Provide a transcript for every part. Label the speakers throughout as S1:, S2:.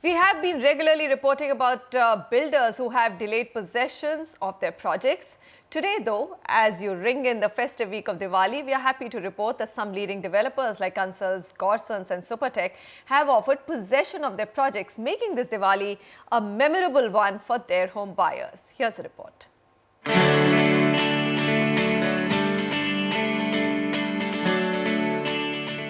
S1: We have been regularly reporting about builders who have delayed possessions of their projects. Today, though, as you ring in the festive week of Diwali, we are happy to report that some leading developers like Ansals, Gorsons and Supertech have offered possession of their projects, making this Diwali a memorable one for their home buyers. Here's a report.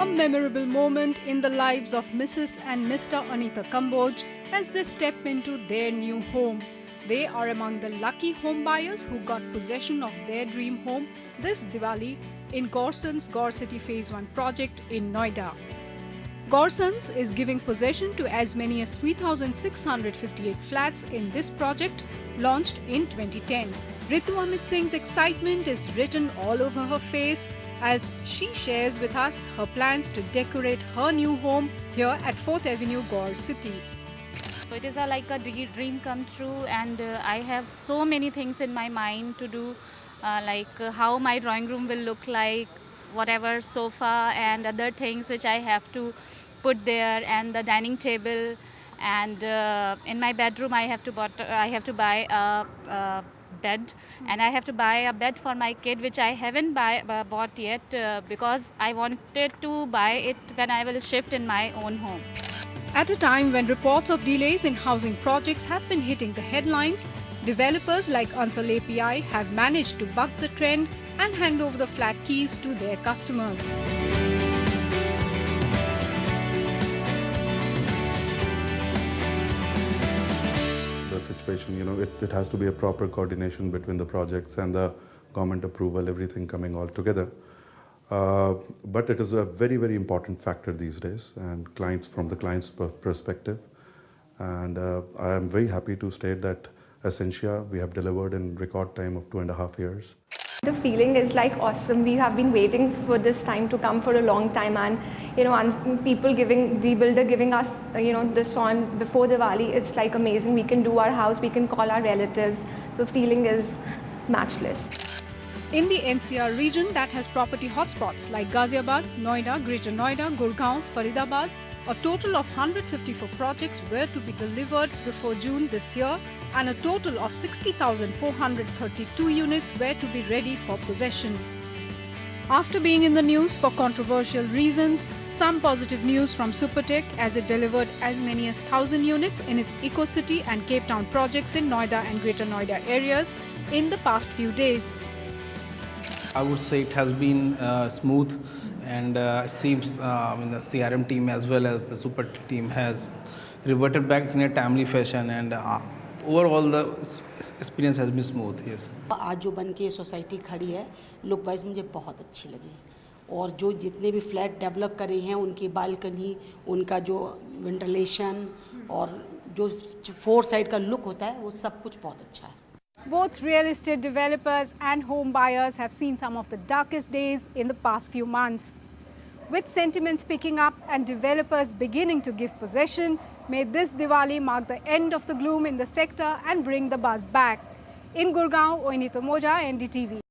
S2: A memorable moment in the lives of Mrs. and Mr. Anita Kamboj as they step into their new home. They are among the lucky home buyers who got possession of their dream home this Diwali in Gorsons Gorcity Phase 1 project in Noida. Gorsons is giving possession to as many as 3,658 flats in this project launched in 2010. Ritu Amit Singh's excitement is written all over her face as she shares with us her plans to decorate her new home here at 4th Avenue, Gorcity.
S3: So it is like a dream come true, and I have so many things in my mind to do, how my drawing room will look like, whatever sofa and other things which I have to put there, and the dining table, and in my bedroom I have to buy a bed, and I have to buy a bed for my kid which I haven't bought yet because I wanted to buy it when I will shift in my own home.
S2: At a time when reports of delays in housing projects have been hitting the headlines, developers like Ansal API have managed to buck the trend and hand over the flat keys to their customers.
S4: The situation, it has to be a proper coordination between the projects and the government approval, everything coming all together. But it is a very, very important factor these days, and from the client's perspective. And I am very happy to state that Essentia, we have delivered in record time of 2.5 years.
S5: The feeling is like awesome. We have been waiting for this time to come for a long time, and the builder giving us this on before Diwali, it's like amazing. We can do our house, we can call our relatives. So feeling is matchless.
S2: In the NCR region that has property hotspots like Ghaziabad, Noida, Greater Noida, Gurgaon, Faridabad, a total of 154 projects were to be delivered before June this year, and a total of 60,432 units were to be ready for possession. After being in the news for controversial reasons, some positive news from Supertech as it delivered as many as 1,000 units in its EcoCity and Cape Town projects in Noida and Greater Noida areas in the past few days.
S6: I would say it has been smooth, and it seems the CRM team as well as the Super team has reverted back in a timely fashion, and overall the experience has been smooth. Yes.
S7: आज जो बन के society खड़ी है, look wise मुझे बहुत अच्छी लगी, और जो जितने भी फ्लैट डेवलप करे हैं उनकी बालकनी, उनका जो वेंटिलेशन और जो 4 साइड का लुक होता है वो सब कुछ बहुत अच्छा है.
S2: Both real estate developers and home buyers have seen some of the darkest days in the past few months. With sentiments picking up and developers beginning to give possession, may this Diwali mark the end of the gloom in the sector and bring the buzz back. In Gurgaon, Oinita Moja, NDTV.